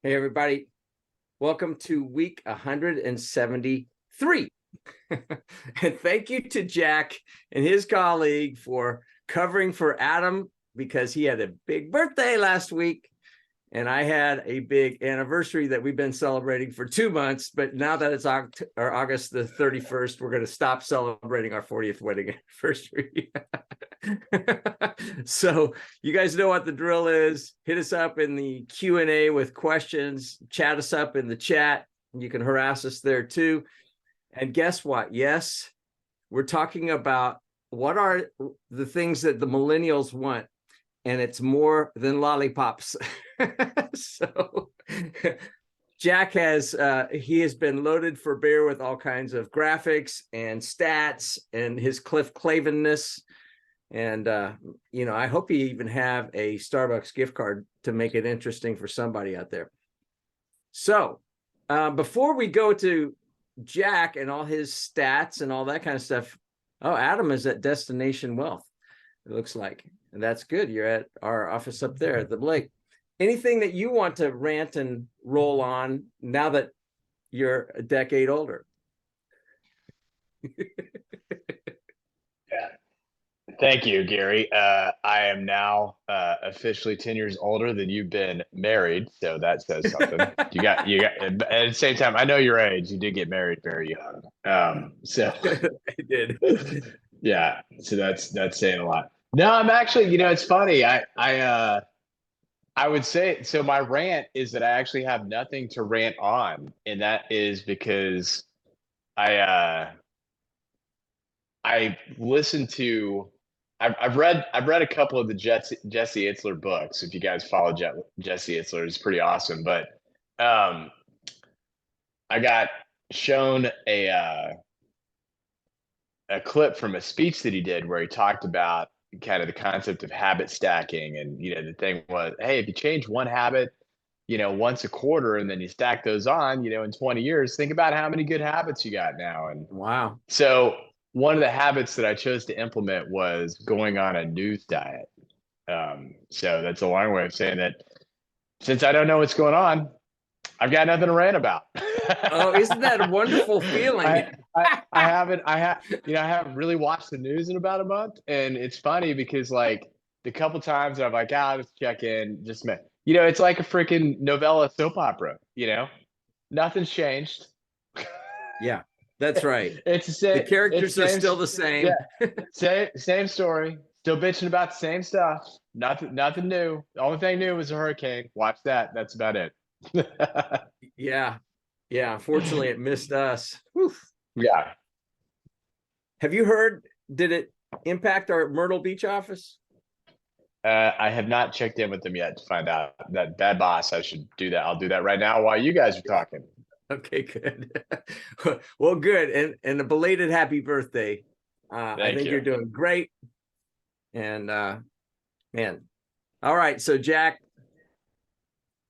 Hey, everybody. Welcome to week 173. And thank you to Jack and his colleague for covering for Adam because he had a big birthday last week. And I had a big anniversary that we've been celebrating for 2 months. But now that it's August the 31st, we're going to stop celebrating our 40th wedding anniversary. So you guys know what the drill is. Hit us up in the Q&A with questions. Chat us up in the chat. You can harass us there too. And guess what? Yes, we're talking about what are the things that the millennials want. And it's more than lollipops. So Jack has been loaded for bear with all kinds of graphics and stats and his Cliff Clavenness. And I hope you even have a Starbucks gift card to make it interesting for somebody out there. So before we go to Jack and all his stats and all that kind of stuff, Adam is at Destination Wealth, it looks like. And that's good. You're at our office up there at the Blake. Anything that you want to rant and roll on now that you're a decade older? Yeah. Thank you, Gary. I am now officially 10 years older than you've been married, so that says something. you got at the same time, I know your age. You did get married very young. So I did. Yeah, so that's saying a lot. No, I'm actually, it's funny. I would say so. My rant is that I actually have nothing to rant on, and that is because I I listened to I've read a couple of the Jesse Itzler books. If you guys follow Jesse Itzler, it's pretty awesome. But um, I got shown a clip from a speech that he did where he talked about kind of the concept of habit stacking, and the thing was, hey, if you change one habit once a quarter and then you stack those on in 20 years, think about how many good habits you got now. And Wow. so one of the habits that I chose to implement was going on a news diet. So that's a long way of saying that since I don't know what's going on, I've got nothing to rant about. Oh, isn't that a wonderful feeling? I haven't really watched the news in about a month, and it's funny because like the couple times that I'm like, I'll just check in, it's like a freaking novella soap opera. Nothing's changed. Yeah, that's right. It's the same. The characters are still the same. Yeah, same story. Still bitching about the same stuff. Nothing new. The only thing new was a hurricane. Watch that. That's about it. Yeah. Unfortunately, it missed us. Whew. Yeah. Have you heard? Did it impact our Myrtle Beach office? I have not checked in with them yet to find out. That bad boss. I should do that. I'll do that right now while you guys are talking. Okay, good. Well, good. And a belated happy birthday. I think you're doing great. And man. All right. So Jack,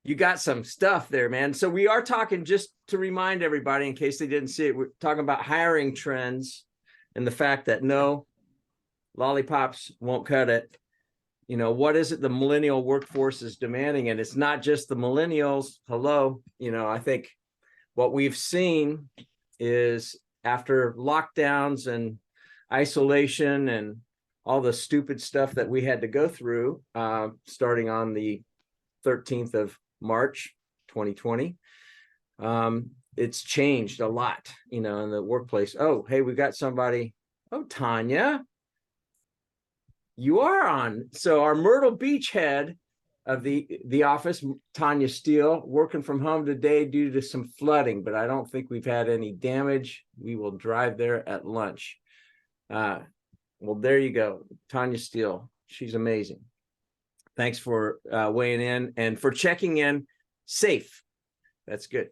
you got some stuff there, man. So we are talking, just to remind everybody in case they didn't see it, we're talking about hiring trends and the fact that no, lollipops won't cut it. What is it the millennial workforce is demanding? And it's not just the millennials. Hello. I think what we've seen is after lockdowns and isolation and all the stupid stuff that we had to go through, starting on the 13th of March, 2020, it's changed a lot, in the workplace. Oh, hey, we got somebody. Oh, Tanya, you are on. So our Myrtle Beach head of the office, Tanya Steele, working from home today due to some flooding, but I don't think we've had any damage. We will drive there at lunch. Well, there you go. Tanya Steele. She's amazing. Thanks for weighing in and for checking in safe. That's good.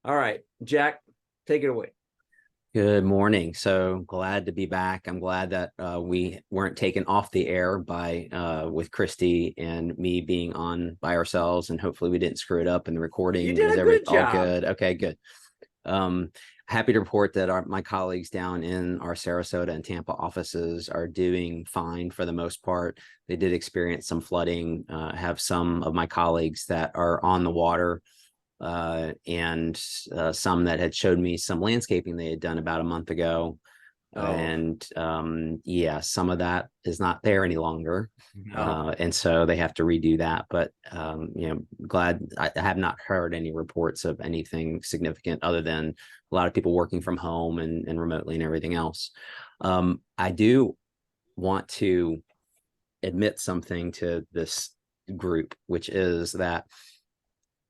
All right, Jack, take it away. Good morning. So glad to be back. I'm glad that we weren't taken off the air with Christy and me being on by ourselves, and hopefully we didn't screw it up in the recording. You did a good job. All good. Okay, good. happy to report that my colleagues down in our Sarasota and Tampa offices are doing fine for the most part. They did experience some flooding, have some of my colleagues that are on the water, and some that had showed me some landscaping they had done about a month ago. And yeah, some of that is not there any longer. And so they have to redo that. But glad I have not heard any reports of anything significant other than a lot of people working from home and remotely and everything else. I do want to admit something to this group, which is that,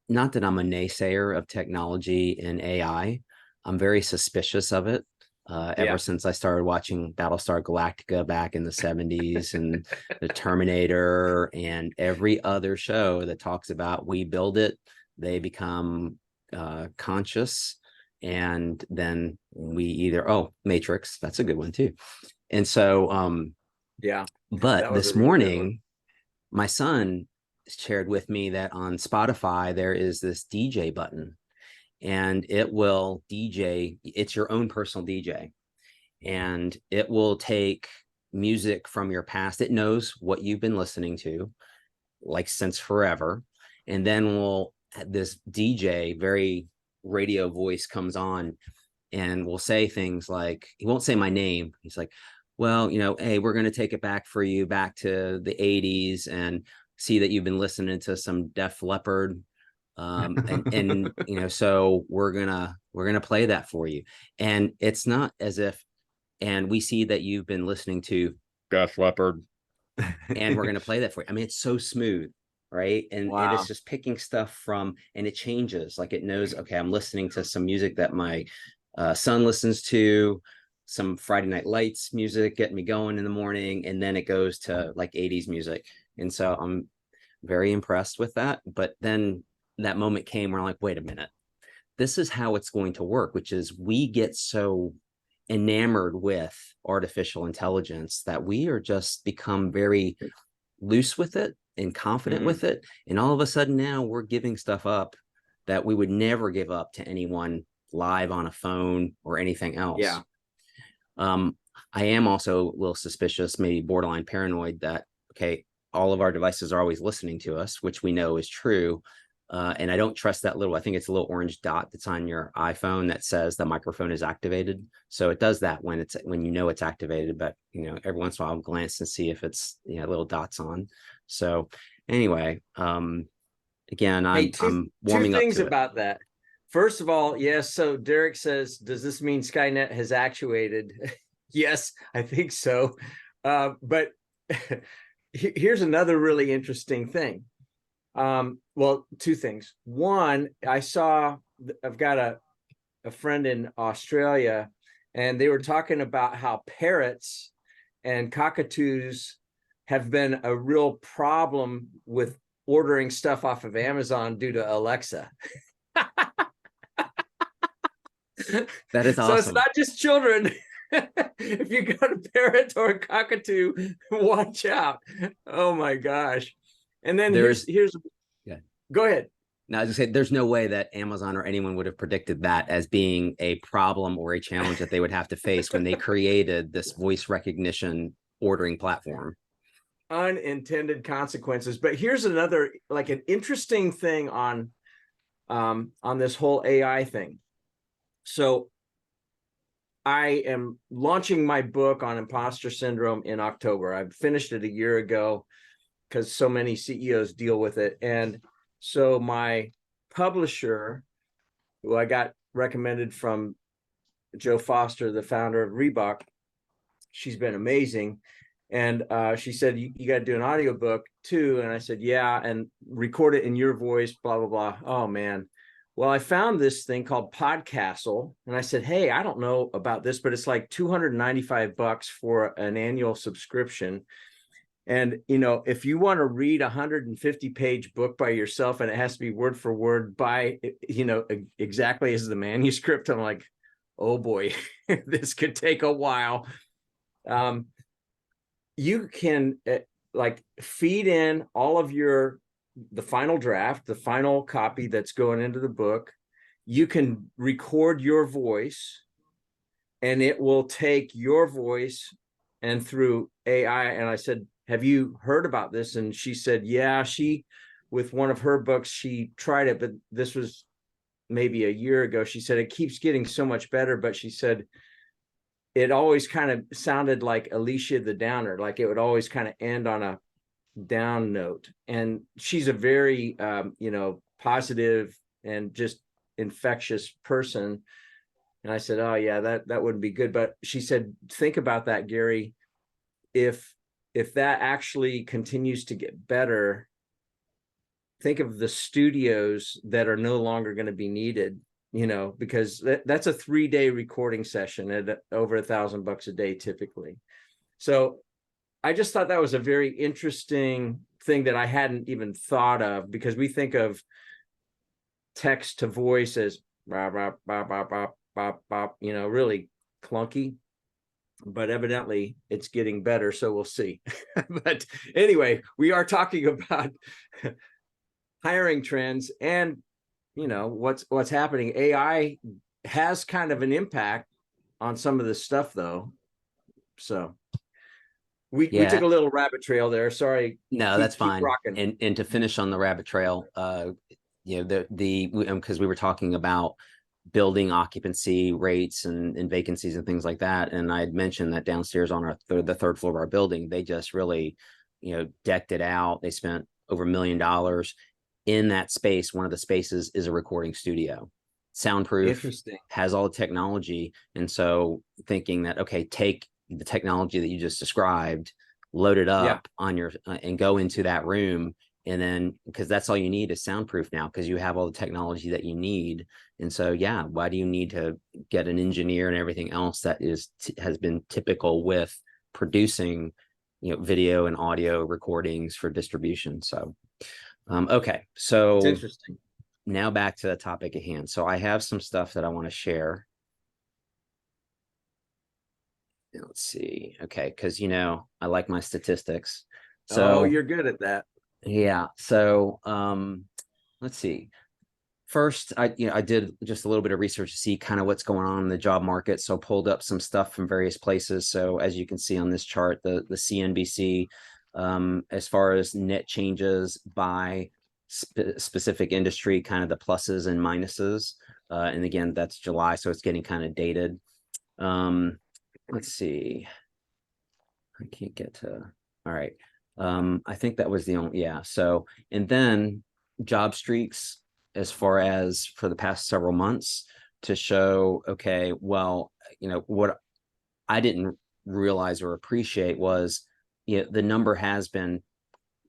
not that I'm a naysayer of technology and AI, I'm very suspicious of it. Ever since I started watching Battlestar Galactica back in the 70s and the Terminator and every other show that talks about we build it, they become conscious, and then we either, Matrix, that's a good one too. And so, but this morning, my son shared with me that on Spotify, there is this DJ button, and it will DJ, it's your own personal DJ, and it will take music from your past. It knows what you've been listening to, like since forever. And then this DJ, very radio voice comes on and will say things like, he won't say my name. He's like, well, hey, we're going to take it back for you back to the 80s and see that you've been listening to some Def Leppard. And so we're gonna play that for you. And it's not as if, and we see that you've been listening to Def Leppard, and we're gonna play that for you. I mean, it's so smooth, right? And it's just picking stuff from, and it changes. Like it knows, okay, I'm listening to some music that my son listens to, some Friday Night Lights music, getting me going in the morning, and then it goes to like 80s music. And so I'm very impressed with that. But then that moment came where I'm like, wait a minute, this is how it's going to work, which is we get so enamored with artificial intelligence that we are just become very loose with it and confident with it. And all of a sudden now we're giving stuff up that we would never give up to anyone live on a phone or anything else. Yeah. I am also a little suspicious, maybe borderline paranoid, that, okay, all of our devices are always listening to us, which we know is true. And I don't trust that I think it's a little orange dot that's on your iPhone that says the microphone is activated. So it does that when it's activated, but every once in a while I'll glance and see if it's little dots on. So anyway, again, I'm warming up to it. Two things about that. First of all, yes. So Derek says, does this mean Skynet has actuated? Yes, I think so. But here's another really interesting thing. Well, two things. One, I've got a friend in Australia, and they were talking about how parrots and cockatoos have been a real problem with ordering stuff off of Amazon due to Alexa. That is awesome. So it's not just children. If you got a parrot or a cockatoo, watch out. Oh my gosh. And then here's go ahead. Now, as I said, there's no way that Amazon or anyone would have predicted that as being a problem or a challenge that they would have to face when they created this voice recognition ordering platform. Unintended consequences. But here's another, like, an interesting thing on this whole AI thing. So I am launching my book on imposter syndrome in October. I finished it a year ago because so many CEOs deal with it. And so my publisher, who I got recommended from Joe Foster, the founder of Reebok, she's been amazing. And she said, you got to do an audiobook too. And I said, yeah, and record it in your voice, blah, blah, blah. Oh, man. Well, I found this thing called Podcastle. And I said, hey, I don't know about this, but it's like $295 for an annual subscription. And, if you want to read a 150-page book by yourself, and it has to be word for word by, exactly as the manuscript, I'm like, oh boy, this could take a while. You can feed in all of the final draft, the final copy that's going into the book. you can record your voice and it will take your voice and through AI. And I said, have you heard about this? And she said, yeah, with one of her books, she tried it, but this was maybe a year ago. She said, it keeps getting so much better. But she said, it always kind of sounded like Alicia the Downer, like it would always kind of end on a down note. And she's a very, positive and just infectious person. And I said, oh yeah, that wouldn't be good. But she said, think about that, Gary. If that actually continues to get better, think of the studios that are no longer going to be needed, because that's a 3-day recording session at over $1,000 a day typically. So I just thought that was a very interesting thing that I hadn't even thought of, because we think of text to voice as bop, bop, bop, bop, bop, bop, bop, really clunky. But evidently it's getting better, so we'll see. But anyway, we are talking about hiring trends and what's happening. AI has kind of an impact on some of this stuff, though. So we took a little rabbit trail there. Sorry. No, that's fine. And to finish on the rabbit trail, because we were talking about building occupancy rates and vacancies and things like that. And I had mentioned that downstairs on the third floor of our building, they just really, decked it out. They spent over $1 million in that space. One of the spaces is a recording studio, soundproof, has all the technology. And so thinking that, okay, take the technology that you just described, load it up on your and go into that room. And then, because that's all you need is soundproof now, because you have all the technology that you need. And so, why do you need to get an engineer and everything else that has been typical with producing, video and audio recordings for distribution? So, okay. So it's interesting. Now back to the topic at hand. So I have some stuff that I want to share. Let's see. Okay. Because, I like my statistics. So you're good at that. Yeah. So let's see. First, I did just a little bit of research to see kind of what's going on in the job market. So pulled up some stuff from various places. So as you can see on this chart, the CNBC, as far as net changes by specific industry, kind of the pluses and minuses. And again, that's July, so it's getting kind of dated. Let's see. I can't get to. All right. I think that was the only, So, and then job streaks, as far as for the past several months, to show, okay, well, what I didn't realize or appreciate was, the number has been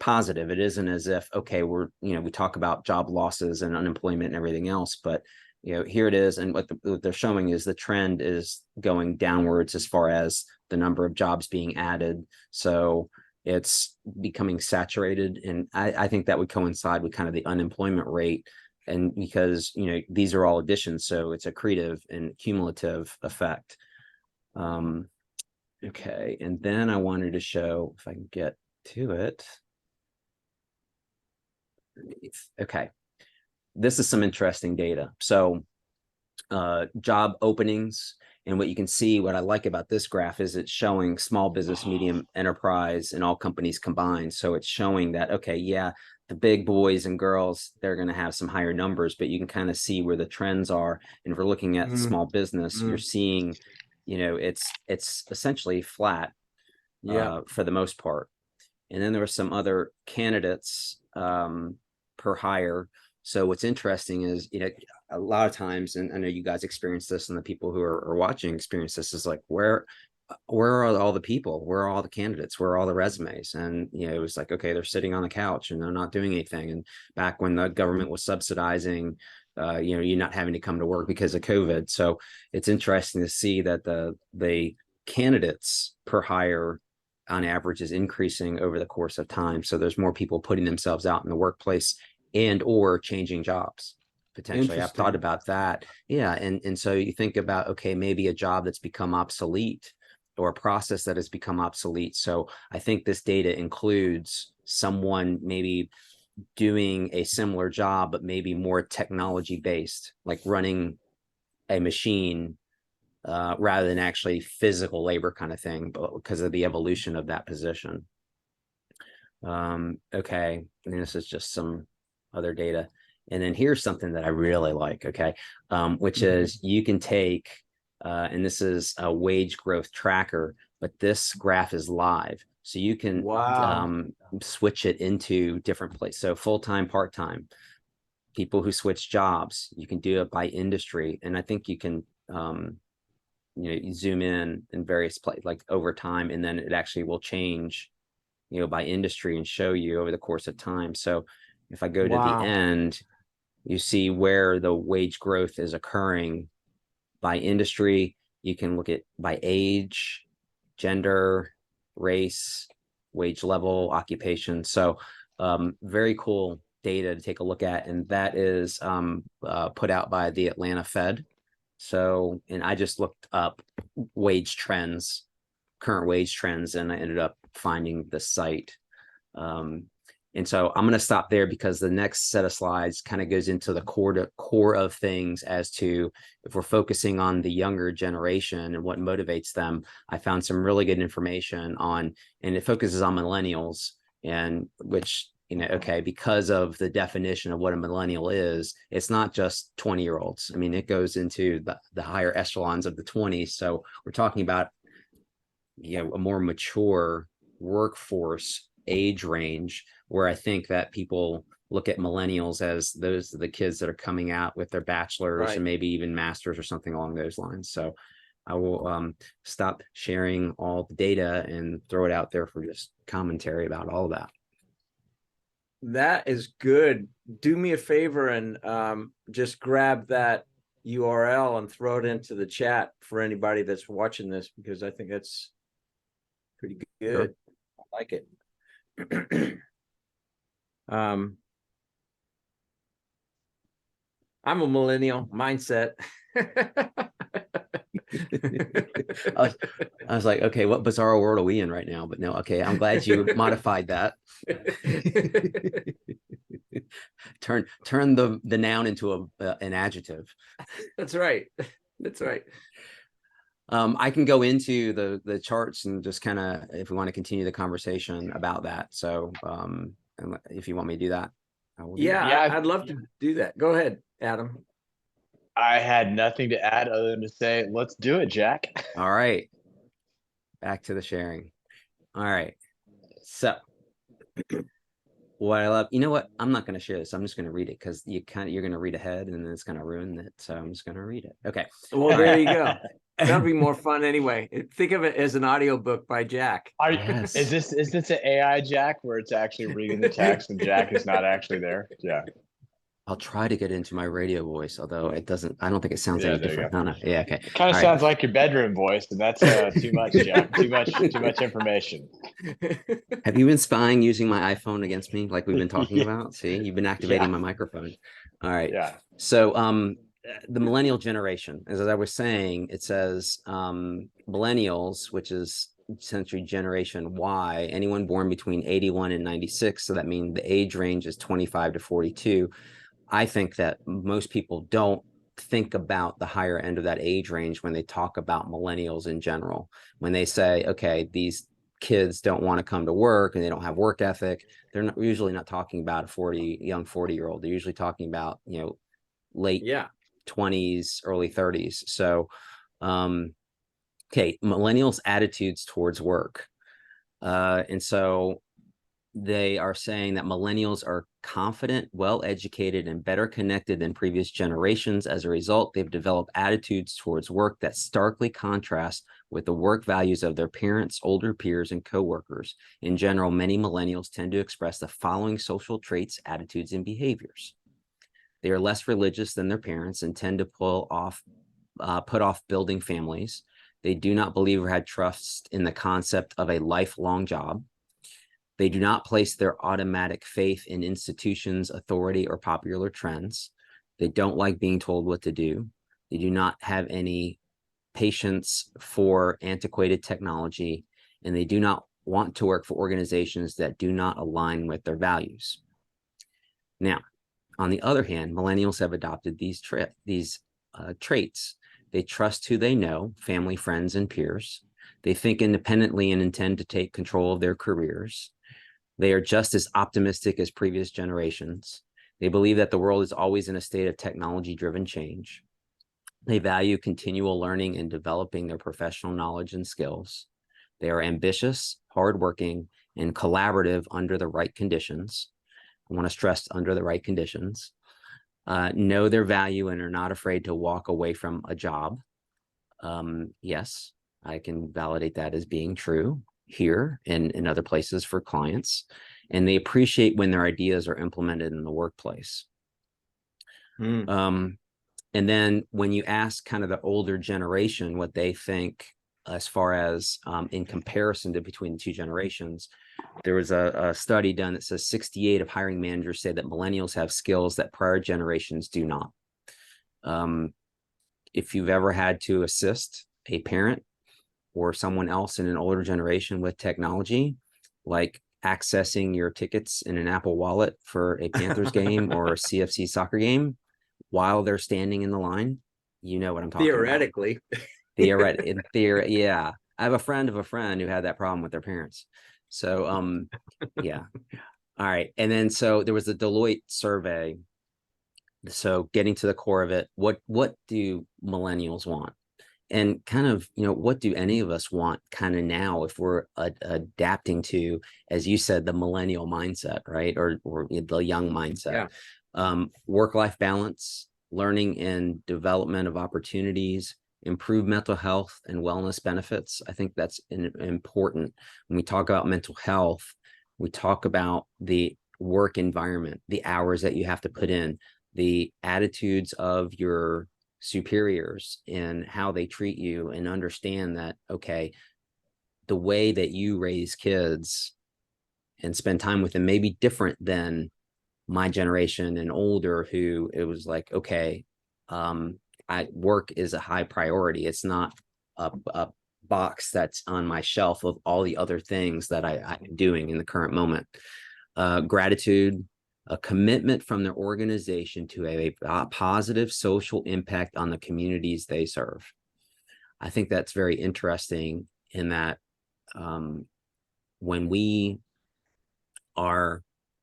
positive. It isn't as if, okay, we talk about job losses and unemployment and everything else, but here it is. And what they're showing is the trend is going downwards as far as the number of jobs being added. So it's becoming saturated. And I think that would coincide with kind of the unemployment rate. And because, these are all additions, so it's accretive and cumulative effect. Okay. And then I wanted to show, if I can get to it. Okay. This is some interesting data. So job openings. And what you can see, what I like about this graph is it's showing small business, medium enterprise, and all companies combined. So it's showing that, okay, the big boys and girls, they're going to have some higher numbers, but you can kind of see where the trends are. And if we're looking at small business, you're seeing, it's essentially flat for the most part. And then there were some other candidates per hire. So what's interesting is, a lot of times, and I know you guys experience this, and the people who are watching experience this, is like, where are all the people? Where are all the candidates? Where are all the resumes? And, it was like, okay, they're sitting on the couch and they're not doing anything. And back when the government was subsidizing, you're not having to come to work because of COVID. So it's interesting to see that the candidates per hire on average is increasing over the course of time. So there's more people putting themselves out in the workplace and or changing jobs. Potentially. I've thought about that. And so you think about, okay, maybe a job that's become obsolete or a process that has become obsolete. So I think this data includes someone maybe doing a similar job, but maybe more technology based, like running a machine rather than actually physical labor kind of thing, but because of the evolution of that position. Okay, and this is just some other data. And then here's something that I really like, okay, which is you can take, and this is a wage growth tracker, but this graph is live. So you can switch it into different places. So full-time, part-time, people who switch jobs, you can do it by industry. And I think you can, you zoom in various places, like over time, and then it actually will change, by industry and show you over the course of time. So if I go to the end, you see where the wage growth is occurring by industry. You can look at by age, gender, race, wage level, occupation. So very cool data to take a look at. And that is put out by the Atlanta Fed. So, and I just looked up wage trends, current wage trends, and I ended up finding the site. And so I'm going to stop there because the next set of slides kind of goes into the core of things as to if we're focusing on the younger generation and what motivates them. I found some really good information on, and it focuses on millennials, and which, okay, because of the definition of what a millennial is, it's not just 20-year-olds. I mean, it goes into the higher echelons of the 20s. So we're talking about, a more mature workforce age range, where I think that people look at millennials as those are the kids that are coming out with their bachelor's and maybe even masters or something along those lines. So I will stop sharing all the data and throw it out there for just commentary about all of that. That is good. Do me a favor and just grab that URL and throw it into the chat for anybody that's watching this, because I think that's pretty good. Sure. I like it. I'm a millennial mindset. I was like, okay, what bizarre world are we in right now? But no, okay, I'm glad you modified that. Turn the noun into an adjective. That's right. That's right. I can go into the charts and just kind of, if we want to continue the conversation about that. So if you want me to do that. I'd love to do that. Go ahead, Adam. I had nothing to add other than to say, let's do it, Jack. All right. Back to the sharing. All right. So what I love, you know what? I'm not going to share this. I'm just going to read it because you're going to read ahead and then it's going to ruin it. So I'm just going to read it. Okay. Well, there you go. That'll be more fun anyway. Think of it as an audiobook by Jack. Yes. Is this an AI Jack where it's actually reading the text and Jack is not actually there? Yeah. I'll try to get into my radio voice, although it doesn't. I don't think it sounds any different. No. Yeah, okay. It kind of sounds like your bedroom voice, and that's too much, Jack. Too much information. Have you been spying using my iPhone against me, like we've been talking about? See, you've been activating my microphone. All right. Yeah. So, the millennial generation, as I was saying, it says millennials, which is essentially generation Y, anyone born between 81 and 96. So that means the age range is 25 to 42. I think that most people don't think about the higher end of that age range when they talk about millennials in general. When they say, okay, these kids don't want to come to work and they don't have work ethic, they're usually not talking about a young 40-year-old. They're usually talking about, late 20s, early 30s. So, okay, millennials' attitudes towards work. And so they are saying that millennials are confident, well-educated, and better connected than previous generations. As a result, they've developed attitudes towards work that starkly contrast with the work values of their parents, older peers, and coworkers. In general, many millennials tend to express the following social traits, attitudes, and behaviors. They are less religious than their parents and tend to put off building families. They do not believe or have trust in the concept of a lifelong job. They do not place their automatic faith in institutions, authority, or popular trends. They don't like being told what to do. They do not have any patience for antiquated technology, and they do not want to work for organizations that do not align with their values. Now, on the other hand, millennials have adopted these traits. They trust who they know, family, friends, and peers. They think independently and intend to take control of their careers. They are just as optimistic as previous generations. They believe that the world is always in a state of technology-driven change. They value continual learning and developing their professional knowledge and skills. They are ambitious, hardworking, and collaborative under the right conditions. I want to stress under the right conditions. Know their value and are not afraid to walk away from a job. Yes, I can validate that as being true here and in other places for clients. And they appreciate when their ideas are implemented in the workplace. And then when you ask kind of the older generation what they think as far as in comparison to between the two generations, there was a study done that says 68 of hiring managers say that millennials have skills that prior generations do not. If you've ever had to assist a parent or someone else in an older generation with technology, like accessing your tickets in an Apple Wallet for a Panthers game or a CFC soccer game while they're standing in the line, you know what I'm talking Theoretically. about. Theoretically. Yeah. I have a friend of a friend who had that problem with their parents. So, yeah. All right. And then, so there was a Deloitte survey. So getting to the core of it, what do millennials want? And kind of, what do any of us want kind of now if we're adapting to, as you said, the millennial mindset, right? Or the young mindset. Yeah. Work-life balance, learning and development of opportunities, improve mental health and wellness benefits. I think that's important. When we talk about mental health, we talk about the work environment, the hours that you have to put in, the attitudes of your superiors and how they treat you, and understand that, okay, the way that you raise kids and spend time with them may be different than my generation and older, who it was like, okay, work is a high priority. It's not a box that's on my shelf of all the other things that I'm doing in the current moment. Gratitude, a commitment from their organization to a positive social impact on the communities they serve. I think that's very interesting in that when we are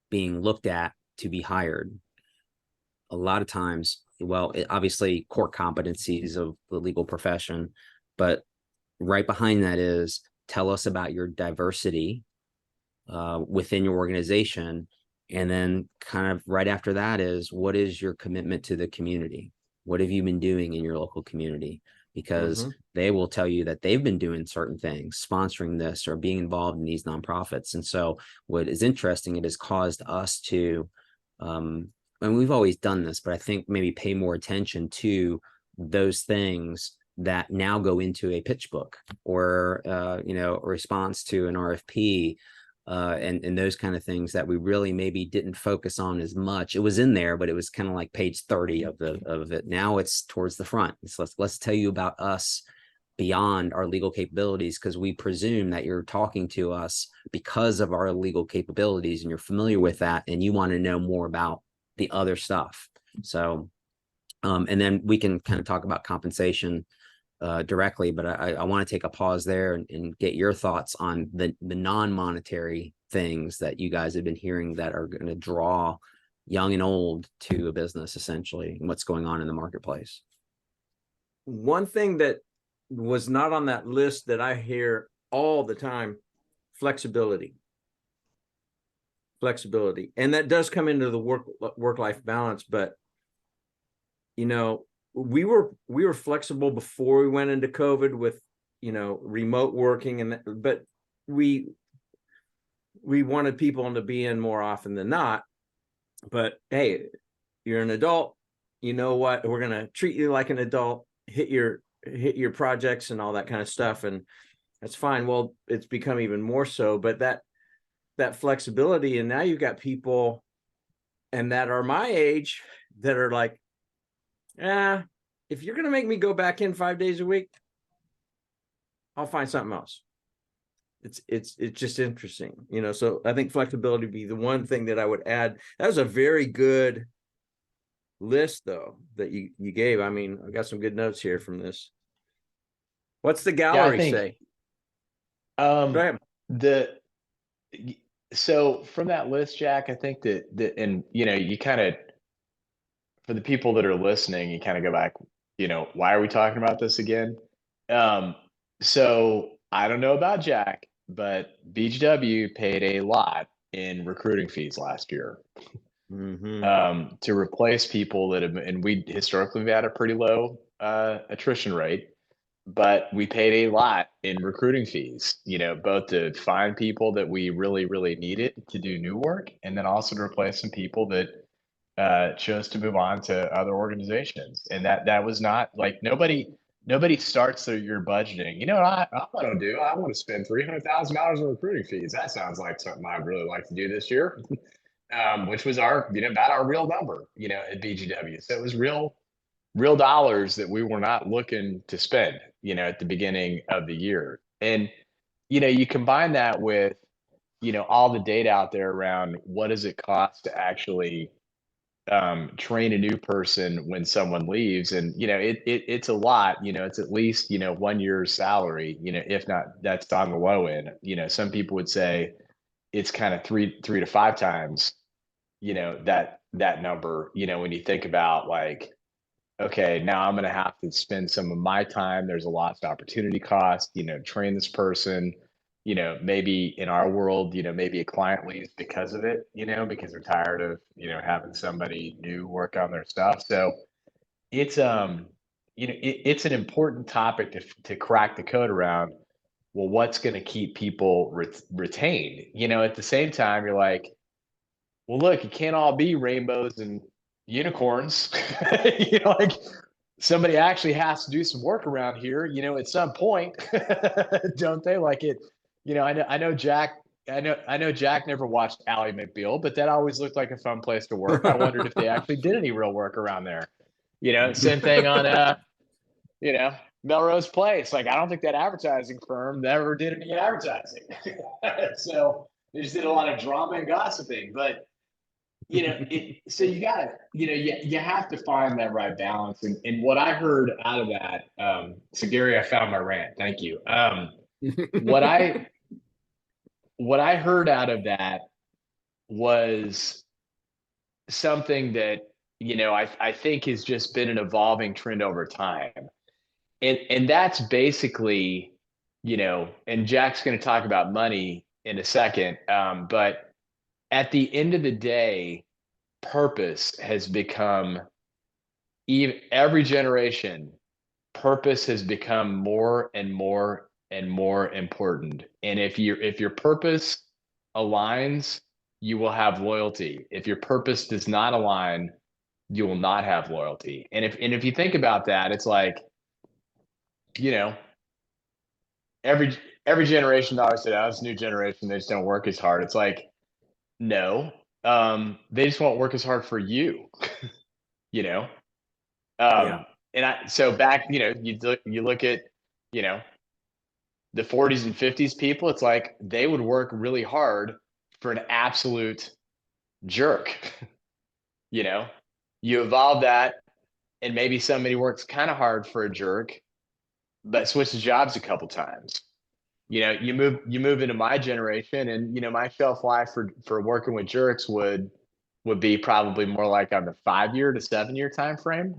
being looked at to be hired, a lot of times, well, obviously core competencies of the legal profession, but right behind that is, tell us about your diversity within your organization. And then kind of right after that is, what is your commitment to the community? What have you been doing in your local community? Because they will tell you that they've been doing certain things, sponsoring this or being involved in these nonprofits. And so what is interesting, it has caused us to, and we've always done this, but I think maybe pay more attention to those things that now go into a pitch book or, a response to an RFP. And those kind of things that we really maybe didn't focus on as much. It was in there, but it was kind of like page 30 of it. Now it's towards the front. So let's tell you about us beyond our legal capabilities, because we presume that you're talking to us because of our legal capabilities and you're familiar with that and you want to know more about the other stuff. So, and then we can kind of talk about compensation directly, but I want to take a pause there and get your thoughts on the non-monetary things that you guys have been hearing that are going to draw young and old to a business, essentially, and what's going on in the marketplace. One thing that was not on that list that I hear all the time, flexibility. And that does come into the work-life balance, but we were flexible before we went into COVID with, remote working, but we wanted people to be in more often than not. But hey, you're an adult, you know what? We're going to treat you like an adult, hit your projects and all that kind of stuff. And that's fine. Well, it's become even more so, but that flexibility. And now you've got people and that are my age that are like, if you're going to make me go back in 5 days a week, I'll find something else. it's just interesting, you know. So I think flexibility would be the one thing that I would add. That was a very good list though that you gave. I mean, I got some good notes here from this. What's the Yeah, I gallery think say? Go ahead. the so from that list, Jack, I think that and you know, you kind of, for the people that are listening, you kind of go back, you know, why are we talking about this again? Um, so I don't know about Jack, but BGW paid a lot in recruiting fees last year, to replace people that have, and we historically have had a pretty low attrition rate, but we paid a lot in recruiting fees, you know, both to find people that we really, really needed to do new work, and then also to replace some people that chose to move on to other organizations. And that was not like, nobody starts their year budgeting. You know what I want to do? I want to spend $300,000 in recruiting fees. That sounds like something I'd really like to do this year. Which was our, you know, about our real number, you know, at BGW. So it was real dollars that we were not looking to spend, you know, at the beginning of the year. And, you know, you combine that with, you know, all the data out there around what does it cost to actually train a new person when someone leaves. And, you know, it's a lot, you know, it's at least, you know, 1 year's salary, you know, if not, that's on the low end. You know, some people would say it's kind of three to five times, you know, that number, you know, when you think about like, okay, now I'm going to have to spend some of my time. There's a lot of opportunity cost, you know, train this person, you know, maybe in our world, you know, maybe a client leaves because of it, you know, because they're tired of, you know, having somebody new work on their stuff. So it's, you know, it's an important topic to crack the code around. Well, what's going to keep people retained? You know, at the same time, you're like, well, look, it can't all be rainbows and unicorns. You know, like somebody actually has to do some work around here, you know, at some point, don't they? Like it, you know, I know Jack, I know Jack never watched Ally McBeal, but that always looked like a fun place to work. I wondered if they actually did any real work around there. You know, same thing on, you know, Melrose Place. Like, I don't think that advertising firm never did any advertising. So they just did a lot of drama and gossiping, but you know, so you gotta, you know, you have to find that right balance. And what I heard out of that, so Gary, I found my rant. Thank you. What I what I heard out of that was something that, you know, I think has just been an evolving trend over time. And that's basically, you know, and Jack's going to talk about money in a second. But at the end of the day, purpose has become, even every generation, purpose has become more and more and more important. And if your purpose aligns, you will have loyalty. If your purpose does not align, you will not have loyalty. And if you think about that, it's like, you know, every generation always said, oh, this new generation, they just don't work as hard. It's like, no, they just won't work as hard for you. You know, Yeah. and so back, you know, you look at, you know, the 40s and 50s people, it's like they would work really hard for an absolute jerk. You know, you evolve that, and maybe somebody works kind of hard for a jerk, but switches jobs a couple times. You know, you move into my generation, and you know, my shelf life for working with jerks would be probably more like on the 5 year to 7 year time frame.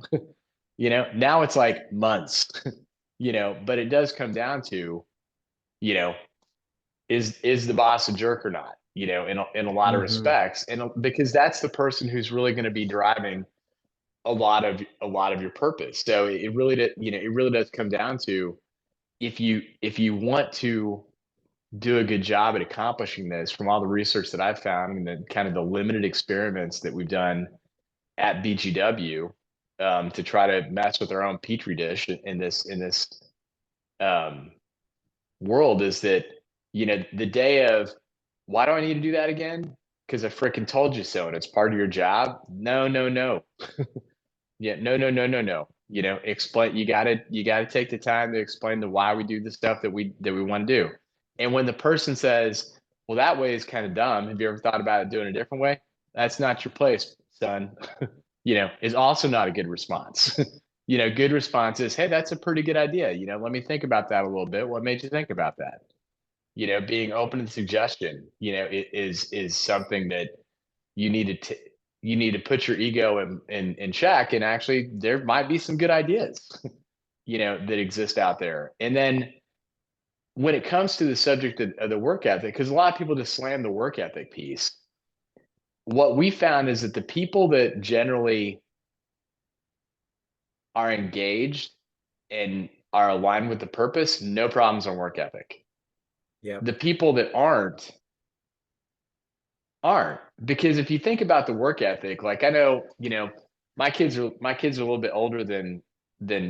You know, now it's like months. You know, but it does come down to, you know, is the boss a jerk or not? You know, in a lot of respects, and because that's the person who's really going to be driving a lot of your purpose. So it really did, you know, it really does come down to, if you want to do a good job at accomplishing this, from all the research that I've found and the kind of the limited experiments that we've done at BGW, to try to mess with our own petri dish in this um, world, is that, you know, the day of, why do I need to do that again? Because I freaking told you so, and it's part of your job. No, no, no. Yeah, no, no, no, no, no. You know, explain. You gotta take the time to explain the why we do the stuff that we want to do. And when the person says, well, that way is kind of dumb. Have you ever thought about it doing a different way? That's not your place, son. Is also not a good response. Good response is, hey, that's a pretty good idea. Let me think about that a little bit. What made you think about that? Being open to suggestion, is something that you need to you need to put your ego in check. And actually, there might be some good ideas, that exist out there. And then when it comes to the subject of the work ethic, because a lot of people just slam the work ethic piece, what we found is that the people that generally are engaged and are aligned with the purpose, no problems on work ethic. Yeah. The people that aren't, because if you think about the work ethic, like I know, my kids are a little bit older than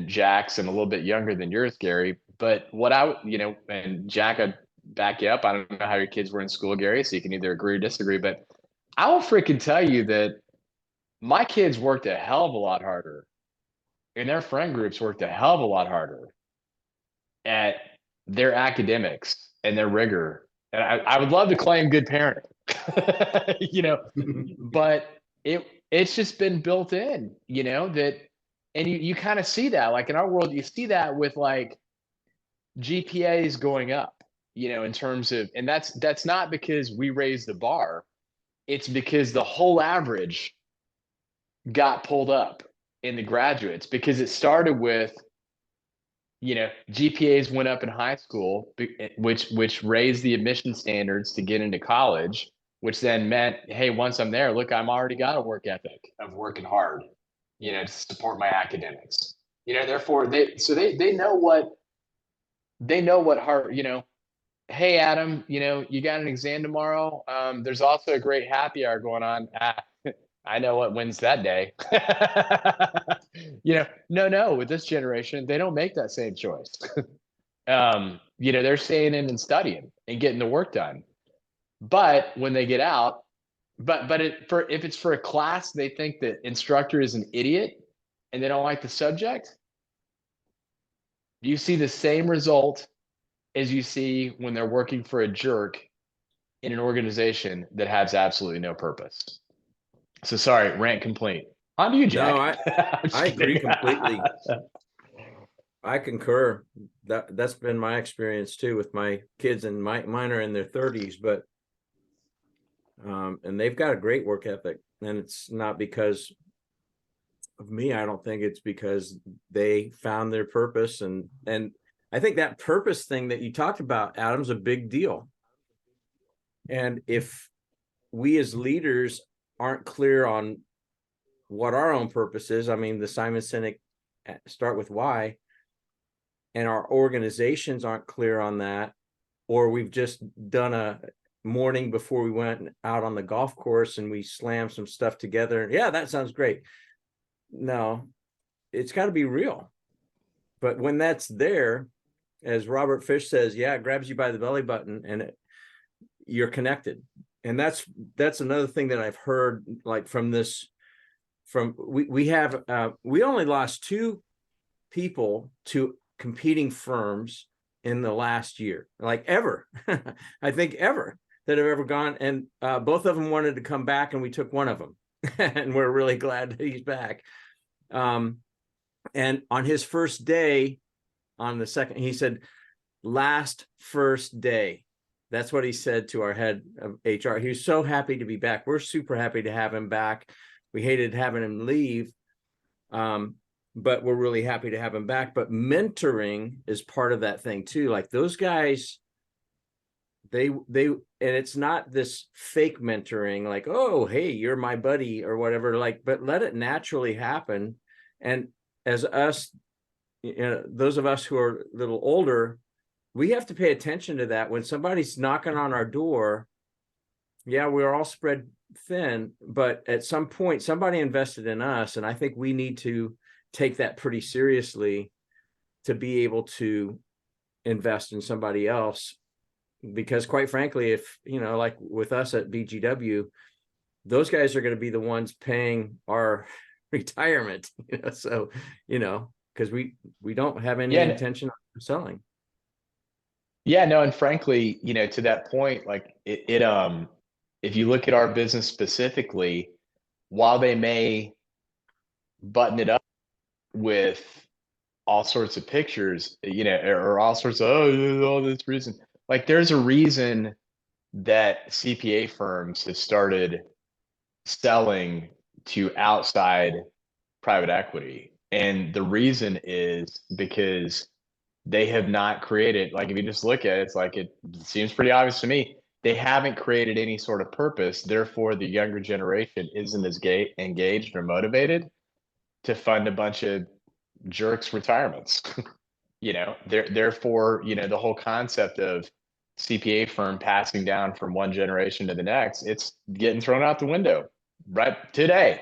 Jack's and a little bit younger than yours, Gary. But what and Jack, I'd back you up. I don't know how your kids were in school, Gary, so you can either agree or disagree. But I will freaking tell you that my kids worked a hell of a lot harder, and their friend groups worked a hell of a lot harder at their academics and their rigor. And I would love to claim good parenting, but it's just been built in, that, and you kind of see that, like in our world, you see that with like GPAs going up, in terms of, and that's not because we raised the bar. It's because the whole average got pulled up in the graduates, because it started with, GPAs went up in high school, which raised the admission standards to get into college, which then meant, hey, once I'm there, look, I'm already got a work ethic of working hard, to support my academics. Therefore they know what hard, hey, Adam, you got an exam tomorrow. There's also a great happy hour going on. I know what wins that day. No, with this generation, they don't make that same choice. They're staying in and studying and getting the work done. But when they get out, if it's for a class, they think the instructor is an idiot and they don't like the subject, you see the same result as you see when they're working for a jerk in an organization that has absolutely no purpose. So sorry, rant complete. On to you, Jack. No, I agree completely. I concur. That's been my experience too with my kids, and mine are in their 30s, but and they've got a great work ethic, and it's not because of me. I don't think it's because they found their purpose, and I think that purpose thing that you talked about, Adam's a big deal. And if we as leaders aren't clear on what our own purpose is, I mean, the Simon Sinek start with why, and our organizations aren't clear on that, or we've just done a morning before we went out on the golf course and we slammed some stuff together. Yeah, that sounds great. No, it's got to be real. But when that's there, as Robert Fish says, yeah, it grabs you by the belly button and you're connected. And that's another thing that I've heard, like we only lost 2 people to competing firms in the last year, like ever. I think ever that have ever gone. And both of them wanted to come back, and we took one of them. And we're really glad that he's back. And on his first day, on the second, he said, last first day. That's what he said to our head of HR. He was so happy to be back. We're super happy to have him back. We hated having him leave, but we're really happy to have him back. But mentoring is part of that thing too. Like those guys, they, and it's not this fake mentoring, like, oh, hey, you're my buddy or whatever, like, but let it naturally happen. And as us, those of us who are a little older, we have to pay attention to that. When somebody's knocking on our door, yeah, we're all spread thin, but at some point somebody invested in us, and I think we need to take that pretty seriously to be able to invest in somebody else. Because quite frankly, if like with us at BGW, those guys are going to be the ones paying our retirement, so because we don't have any intention of selling. Yeah, no, and frankly, to that point, like if you look at our business specifically, while they may button it up with all sorts of pictures, or all sorts of, oh, all this reason, like there's a reason that CPA firms have started selling to outside private equity. And the reason is because they have not created, like if you just look at it, it's like it seems pretty obvious to me. They haven't created any sort of purpose. Therefore, the younger generation isn't as engaged or motivated to fund a bunch of jerks' retirements. Therefore, the whole concept of CPA firm passing down from one generation to the next, it's getting thrown out the window right today,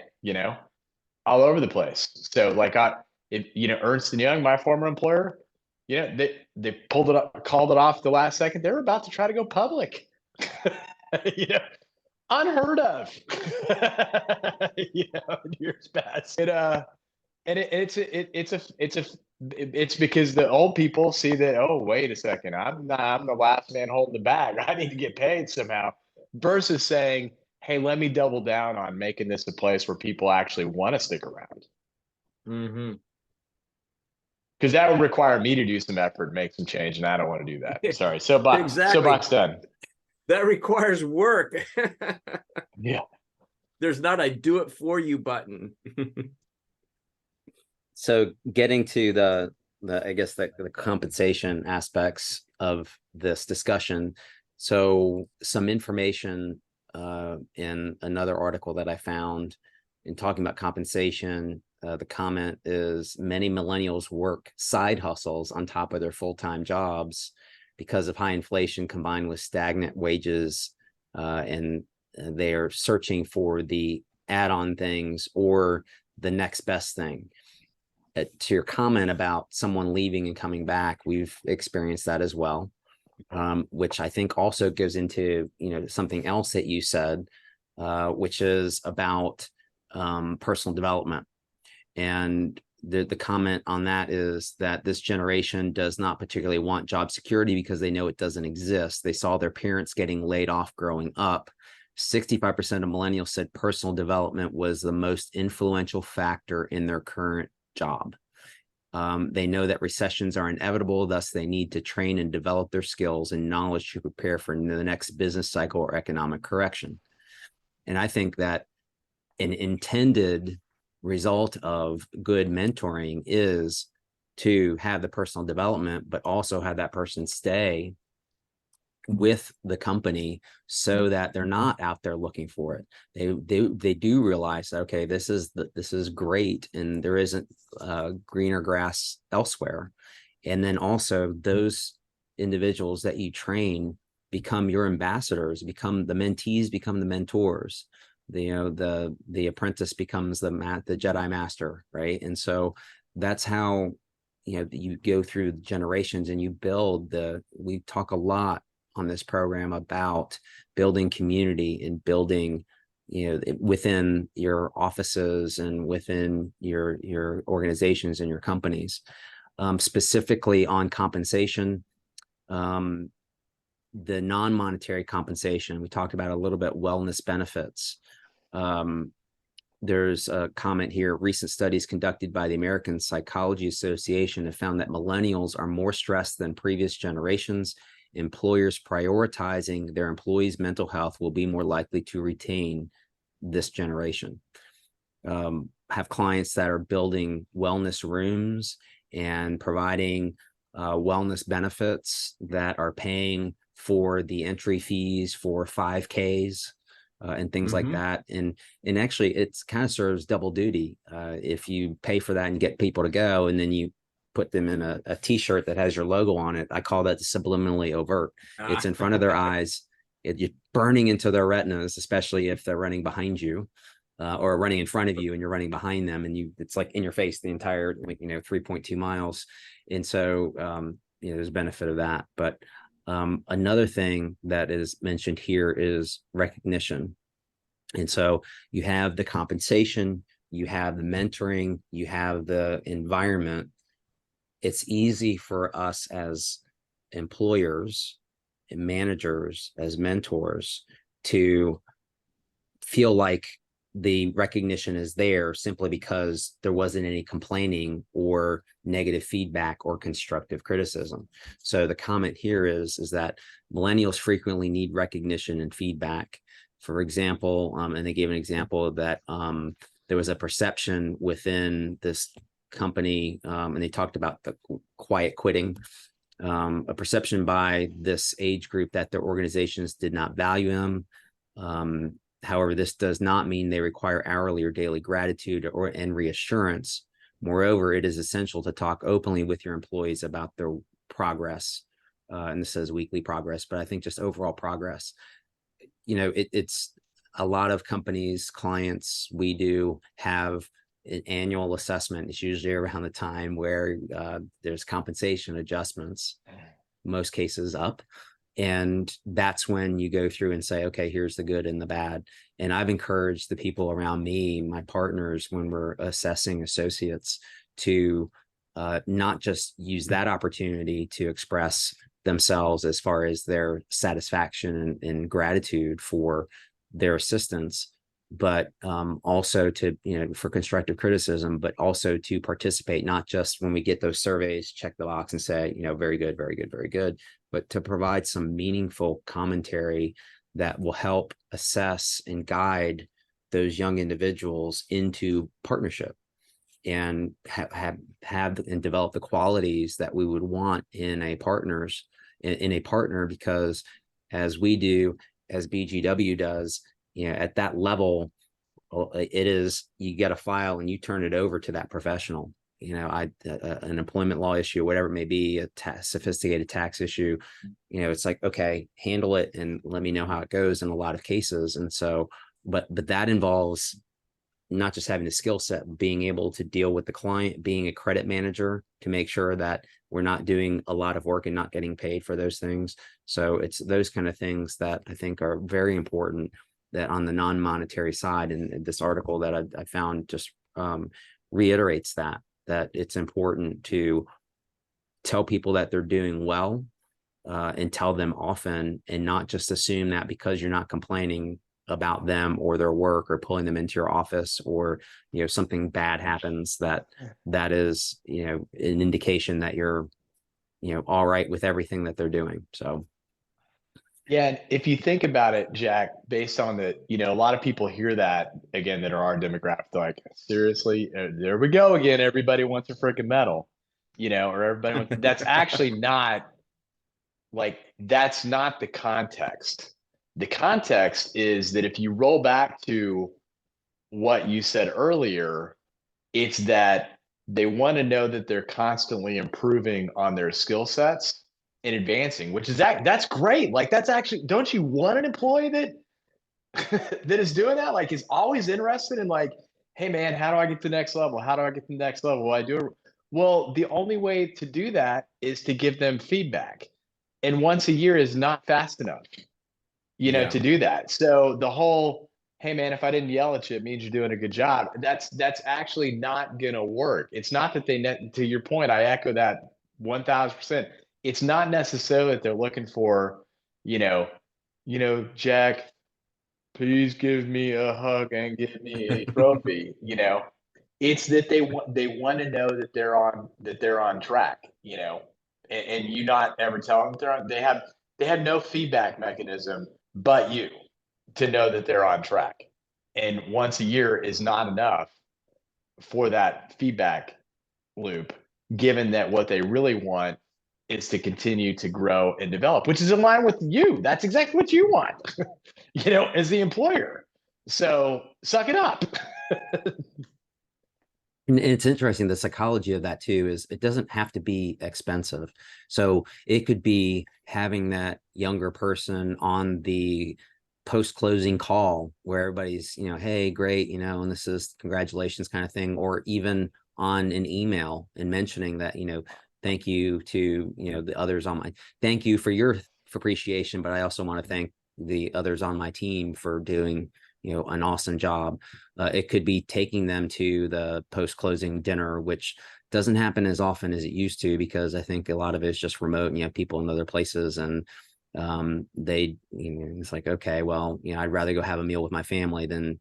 all over the place. So like Ernst and Young, my former employer, they pulled it up, called it off the last second. They were about to try to go public. you know, Unheard of. Years past. It's because the old people see that, oh, wait a second, I'm the last man holding the bag. I need to get paid somehow. Versus saying, hey, let me double down on making this a place where people actually want to stick around. Mm-hmm. Because that would require me to do some effort, make some change, and I don't want to do that. Sorry. Exactly. Soapbox done. That requires work. Yeah. There's not a do it for you button. So getting to the I guess the compensation aspects of this discussion. So some information in another article that I found in talking about compensation, the comment is many millennials work side hustles on top of their full-time jobs because of high inflation combined with stagnant wages, and they are searching for the add-on things or the next best thing. To your comment about someone leaving and coming back, we've experienced that as well, which I think also goes into something else that you said, which is about personal development. And the comment on that is that this generation does not particularly want job security because they know it doesn't exist. They saw their parents getting laid off growing up. 65% of millennials said personal development was the most influential factor in their current job. They know that recessions are inevitable, thus they need to train and develop their skills and knowledge to prepare for the next business cycle or economic correction. And I think that an intended result of good mentoring is to have the personal development, but also have that person stay with the company so that they're not out there looking for it. They do realize that, okay, this is great and there isn't greener grass elsewhere. And then also those individuals that you train become your ambassadors, become the mentees, become the mentors. The apprentice becomes the Jedi master, right? And so that's how you go through generations and you build we talk a lot on this program about building community and building within your offices and within your organizations and your companies. Specifically on compensation, the non-monetary compensation, we talked about a little bit, wellness benefits. There's a comment here. Recent studies conducted by the American Psychology Association have found that millennials are more stressed than previous generations. Employers prioritizing their employees' mental health will be more likely to retain this generation. Have clients that are building wellness rooms and providing wellness benefits that are paying for the entry fees for 5Ks. And things like that. And actually it's kind of serves double duty. If you pay for that and get people to go, and then you put them in a t-shirt that has your logo on it, I call that subliminally overt. It's in front of their eyes. You're burning into their retinas, especially if they're running behind you or running in front of you and you're running behind them, and it's like in your face the entire 3.2 miles. And so there's a benefit of that. But another thing that is mentioned here is recognition. And so you have the compensation, you have the mentoring, you have the environment. It's easy for us as employers and managers as mentors to feel like the recognition is there simply because there wasn't any complaining or negative feedback or constructive criticism. So the comment here is that millennials frequently need recognition and feedback. For example, and they gave an example that there was a perception within this company, and they talked about the quiet quitting, a perception by this age group that their organizations did not value them. However, this does not mean they require hourly or daily gratitude and reassurance. Moreover, it is essential to talk openly with your employees about their progress. And this says weekly progress, but I think just overall progress. It's a lot of companies, clients, we do have an annual assessment. It's usually around the time where there's compensation adjustments, most cases up. And that's when you go through and say, okay, here's the good and the bad. And I've encouraged the people around me, my partners, when we're assessing associates, to not just use that opportunity to express themselves as far as their satisfaction and gratitude for their assistance, but also to, for constructive criticism, but also to participate, not just when we get those surveys, check the box and say, very good, very good, very good, but to provide some meaningful commentary that will help assess and guide those young individuals into partnership and have and develop the qualities that we would want in a partner, because as we do, as BGW does, at that level, it is, you get a file and you turn it over to that professional. An employment law issue, whatever it may be, a sophisticated tax issue, it's like, okay, handle it and let me know how it goes in a lot of cases. And so, but that involves not just having the skill set, being able to deal with the client, being a credit manager to make sure that we're not doing a lot of work and not getting paid for those things. So it's those kind of things that I think are very important, that on the non-monetary side. And this article that I found just reiterates that it's important to tell people that they're doing well, and tell them often, and not just assume that because you're not complaining about them or their work or pulling them into your office, or something bad happens, that is an indication that you're all right with everything that they're doing. So yeah, and if you think about it, Jack, based on the, a lot of people hear that, again, that are our demographic, they're like, seriously, there we go again, everybody wants a freaking medal, or everybody wants, that's actually not, that's not the context. The context is that if you roll back to what you said earlier, it's that they want to know that they're constantly improving on their skill sets and advancing, which is that's great. That's actually, don't you want an employee that that is doing that? Is always interested in hey man, how do I get to the next level? How do I get to the next level? What I do? Well, the only way to do that is to give them feedback. And once a year is not fast enough, to do that. So the whole, hey man, if I didn't yell at you, it means you're doing a good job. That's actually not gonna work. It's not that to your point, I echo that 1000%. It's not necessarily that they're looking for, Jack, please give me a hug and give me a trophy. It's that they want to know that they're on track. And you not ever tell them they have no feedback mechanism but you to know that they're on track. And once a year is not enough for that feedback loop, given that what they really want is to continue to grow and develop, which is in line with you. That's exactly what you want, as the employer. So suck it up. And it's interesting, the psychology of that too is it doesn't have to be expensive. So it could be having that younger person on the post-closing call where everybody's, hey, great, and this is congratulations kind of thing, or even on an email and mentioning that, thank you to, the others on thank you for your appreciation, but I also want to thank the others on my team for doing an awesome job. It could be taking them to the post-closing dinner, which Doesn't happen as often as it used to, because I think a lot of it is just remote and you have people in other places, and it's like, okay, well, I'd rather go have a meal with my family than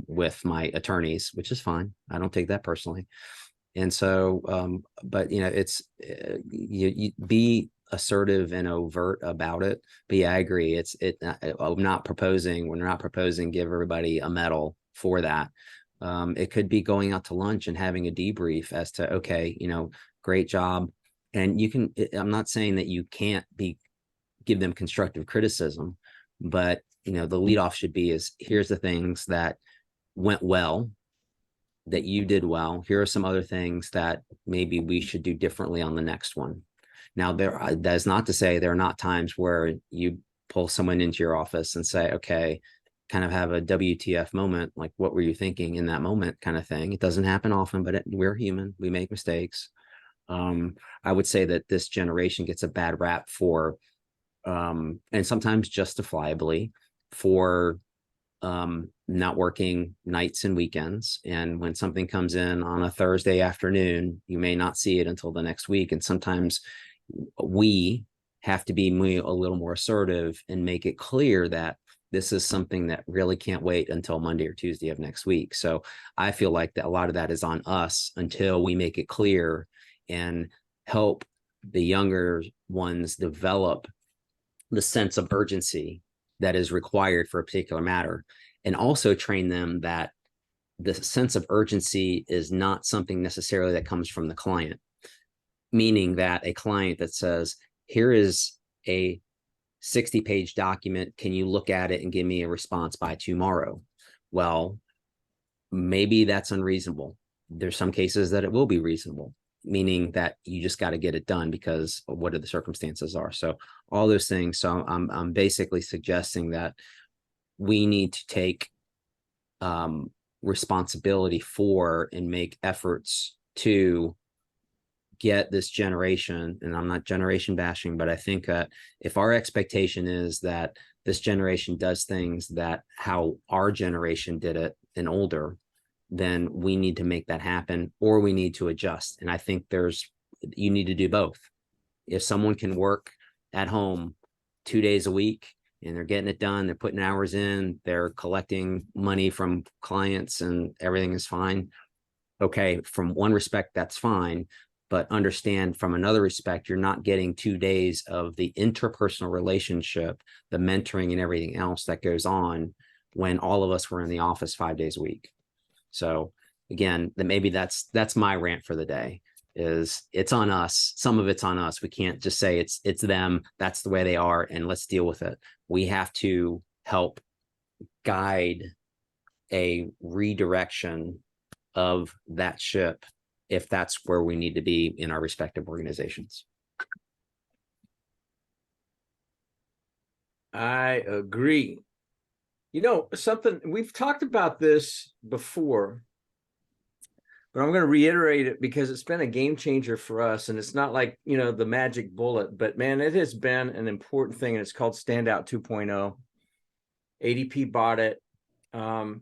with my attorneys, which is fine. I don't take that personally. And so, but it's you be assertive and overt about it. But yeah, I agree. We're not proposing give everybody a medal for that. It could be going out to lunch and having a debrief as to, okay, great job. And I'm not saying that you can't give them constructive criticism, but the leadoff should be here's the things that went well, that you did well. Here are some other things that maybe we should do differently on the next one. Now, that is not to say there are not times where you pull someone into your office and say, okay, kind of have a WTF moment, like, what were you thinking in that moment, kind of thing. It doesn't happen often, but we're human. We make mistakes. I would say that this generation gets a bad rap for, and sometimes justifiably, for not working nights and weekends. And when something comes in on a Thursday afternoon, you may not see it until the next week. And sometimes we have to be a little more assertive and make it clear that this is something that really can't wait until Monday or Tuesday of next week. So I feel like that a lot of that is on us until we make it clear and help the younger ones develop the sense of urgency that is required for a particular matter, and also train them that the sense of urgency is not something necessarily that comes from the client, meaning that a client that says, here is a 60-page document, can you look at it and give me a response by tomorrow? Well, maybe that's unreasonable. There's some cases that it will be reasonable, meaning that you just got to get it done because of what the circumstances are. So all those things. So I'm basically suggesting that we need to take responsibility for and make efforts to get this generation, and I'm not generation bashing, but I think that if our expectation is that this generation does things that how our generation did it and older, then we need to make that happen, or we need to adjust. And I think you need to do both. If someone can work at home 2 days a week and they're getting it done, they're putting hours in, they're collecting money from clients and everything is fine. Okay, from one respect, that's fine. But understand from another respect, you're not getting 2 days of the interpersonal relationship, the mentoring and everything else that goes on when all of us were in the office 5 days a week. So again, maybe that's my rant for the day. Is it's on us. Some of it's on us. We can't just say it's them. That's the way they are, and let's deal with it. We have to help guide a redirection of that ship if that's where we need to be in our respective organizations. I agree. Something we've talked about this before, but I'm going to reiterate it because it's been a game changer for us. And it's not like, the magic bullet, but man, it has been an important thing. And it's called Standout 2.0. ADP bought it. The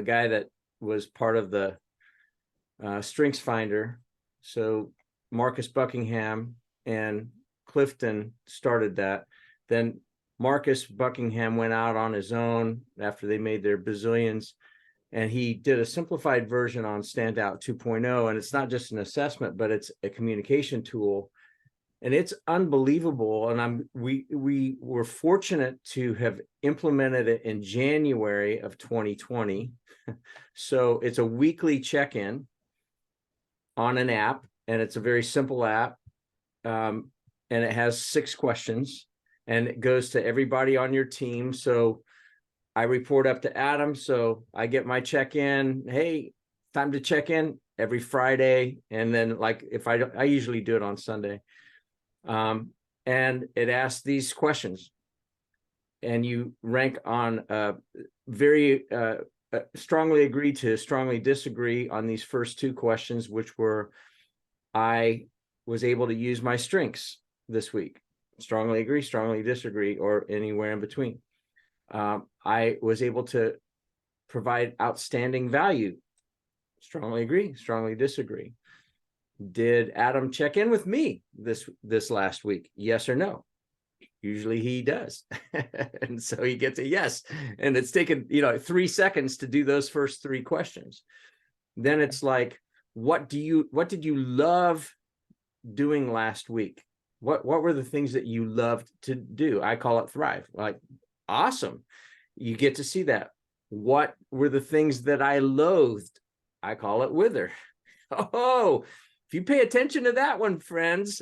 guy that was part of the Strengths Finder. So Marcus Buckingham and Clifton started that. Then Marcus Buckingham went out on his own after they made their bazillions, and he did a simplified version on Standout 2.0. And it's not just an assessment, but it's a communication tool, and it's unbelievable. And we were fortunate to have implemented it in January of 2020. So it's a weekly check-in on an app, and it's a very simple app, and it has 6 questions, and it goes to everybody on your team. So I report up to Adam, so I get my check-in. Hey, time to check in every Friday, and then if I usually do it on Sunday, and it asks these questions, and you rank on very strongly agree to strongly disagree on these first 2 questions, which were, I was able to use my strengths this week. Strongly agree, strongly disagree, or anywhere in between. I was able to provide outstanding value. Strongly agree, strongly disagree. Did Adam check in with me this last week? Yes or no? Usually he does. And so he gets a yes. And it's taken, 3 seconds to do those first 3 questions. Then it's like, what did you love doing last week? What were the things that you loved to do? I call it thrive. Like, awesome. You get to see that. What were the things that I loathed? I call it wither. Oh, if you pay attention to that one, friends,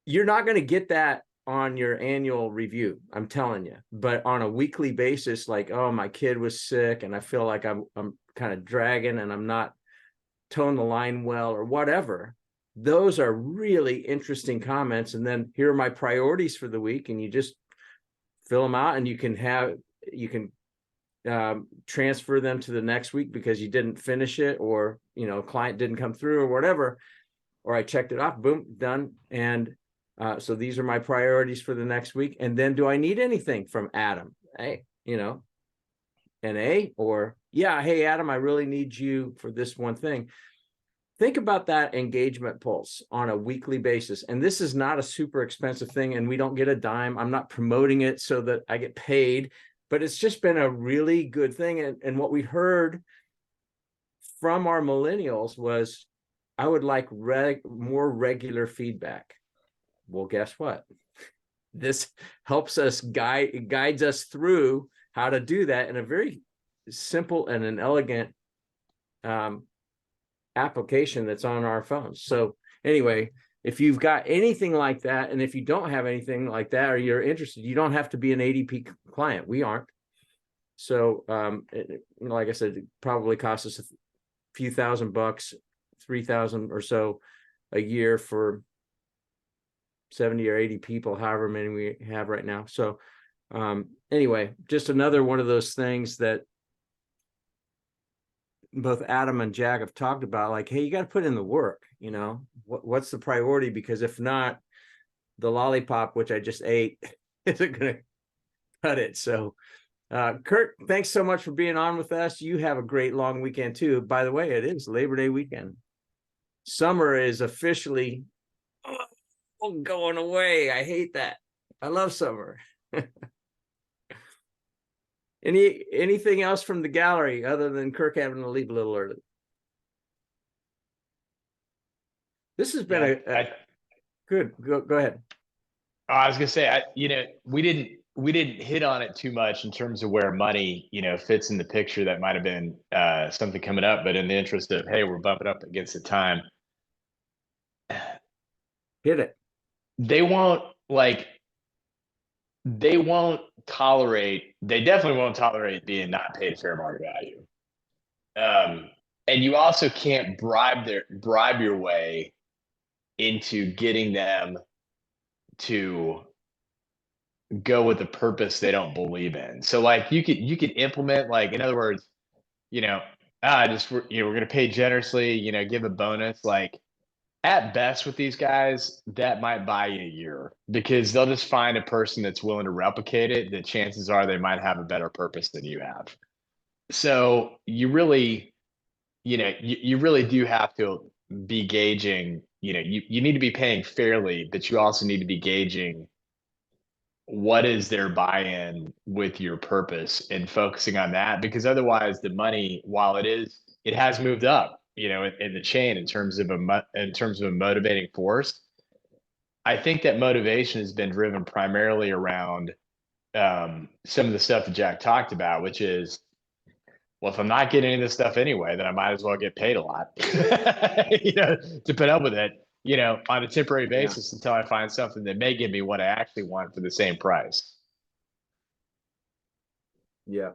you're not going to get that on your annual review. I'm telling you. But on a weekly basis, like, oh, my kid was sick and I feel like I'm kind of dragging and I'm not towing the line well or whatever. Those are really interesting comments. And then here are my priorities for the week. And you just fill them out and you can transfer them to the next week because you didn't finish it, or client didn't come through or whatever, or I checked it off, boom, done. And so these are my priorities for the next week. And then do I need anything from Adam? Hey, an A, or yeah, hey Adam, I really need you for this one thing. Think about that engagement pulse on a weekly basis. And this is not a super expensive thing and we don't get a dime. I'm not promoting it so that I get paid, but it's just been a really good thing. And what we heard from our millennials was, I would like more regular feedback. Well, guess what? This helps us guides us through how to do that in a very simple and an elegant application that's on our phones. So anyway, if you've got anything like that, and if you don't have anything like that, or you're interested, you don't have to be an ADP client. We aren't. So, like I said, it probably costs us a few $1,000, 3,000 or so a year for 70 or 80 people, however many we have right now. So, anyway, just another one of those things that both Adam and Jack have talked about, like, hey, you got to put in the work, what's the priority? Because if not, the lollipop, which I just ate, isn't going to cut it. So, Kurt, thanks so much for being on with us. You have a great long weekend too. By the way, it is Labor Day weekend. Summer is officially going away. I hate that. I love summer. Anything else from the gallery other than Kirk having to leave a little early? This has been good. Go ahead. I was gonna say, we didn't hit on it too much in terms of where money, fits in the picture. That might have been something coming up, but in the interest of, hey, we're bumping up against the time. Hit it. They definitely won't tolerate being not paid fair market value. And you also can't bribe your way into getting them to go with a purpose they don't believe in. So like you could implement, like, in other words, we're going to pay generously, give a bonus. Like, at best with these guys, that might buy you a year, because they'll just find a person that's willing to replicate it. The chances are they might have a better purpose than you have. So you really, you really do have to be gauging, you need to be paying fairly, but you also need to be gauging what is their buy-in with your purpose and focusing on that, because otherwise the money, while it has moved up, in the chain in terms of a motivating force. I think that motivation has been driven primarily around some of the stuff that Jack talked about, which is, well, if I'm not getting any of this stuff anyway, then I might as well get paid a lot, to put up with it, on a temporary basis until I find something that may give me what I actually want for the same price. Yeah.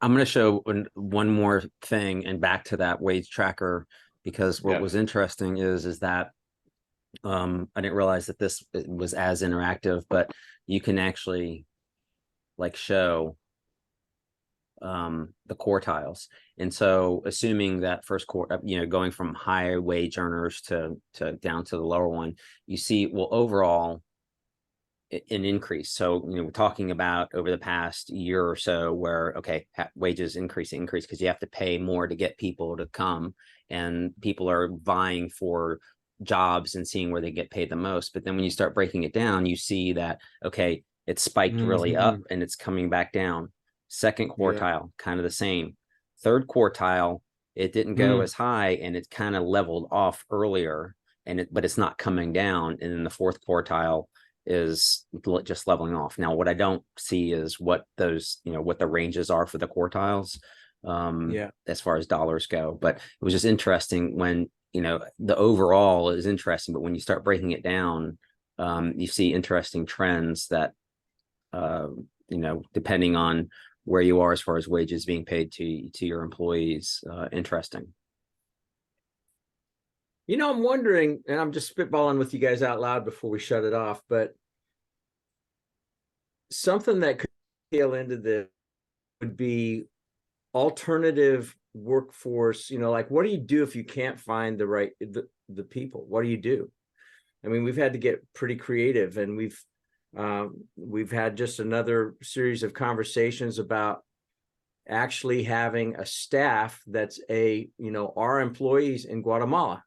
I'm going to show one more thing, and back to that wage tracker, because what was interesting is that I didn't realize that this was as interactive, but you can actually like show the quartiles. And so assuming that first quarter, going from high wage earners to down to the lower one, you see, well, overall, an increase. So, we're talking about over the past year or so where, okay, wages increase because you have to pay more to get people to come, and people are vying for jobs and seeing where they get paid the most. But then when you start breaking it down, you see that, okay, it spiked really up and it's coming back down. Second quartile, kind of the same. Third quartile, it didn't go as high and it kind of leveled off earlier, but it's not coming down. And then the fourth quartile is just leveling off. Now, what I don't see is what those, what the ranges are for the quartiles, as far as dollars go. But it was just interesting when, the overall is interesting, but when you start breaking it down, you see interesting trends that, depending on where you are as far as wages being paid to your employees, interesting. I'm wondering, and I'm just spitballing with you guys out loud before we shut it off, but something that could tail into this would be alternative workforce. Like, what do you do if you can't find the people? What do you do? I mean, we've had to get pretty creative, and we've had just another series of conversations about actually having a staff that's our employees in Guatemala.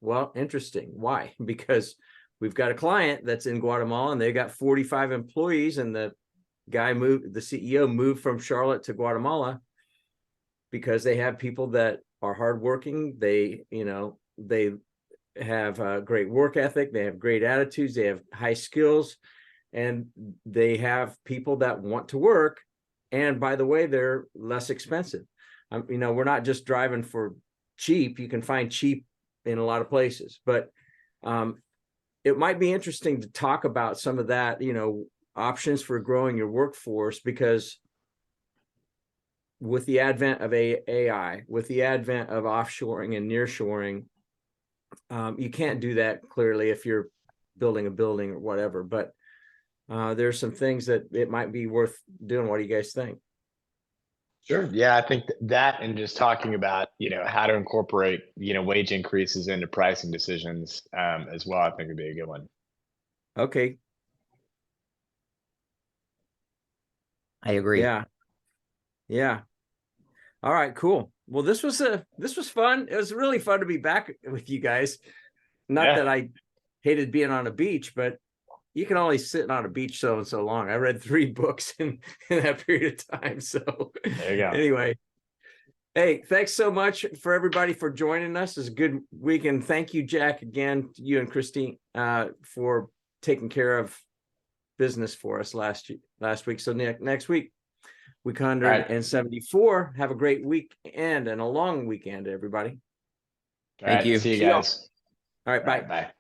Well, interesting. Why? Because we've got a client that's in Guatemala and they got 45 employees, and the CEO moved from Charlotte to Guatemala because they have people that are hardworking. They have a great work ethic. They have great attitudes. They have high skills, and they have people that want to work. And by the way, they're less expensive. We're not just driving for cheap. You can find cheap in a lot of places, but it might be interesting to talk about some of that, options for growing your workforce, because with the advent of AI, with the advent of offshoring and nearshoring, you can't do that clearly if you're building a building or whatever, but there's some things that it might be worth doing. What do you guys think? Sure. Yeah, I think that, and just talking about, how to incorporate, wage increases into pricing decisions as well, I think would be a good one. Okay. I agree. Yeah. All right, cool. Well, this was fun. It was really fun to be back with you guys. Not that I hated being on a beach, but you can only sit on a beach so and so long. I read 3 books in that period of time. So there you go. Anyway, hey, thanks so much for everybody for joining us. It's a good weekend. Thank you, Jack, again, you and Christine, for taking care of business for us last week. So next week, week 174. Have a great weekend and a long weekend, everybody. Thank you. See you guys. All right, bye. Bye.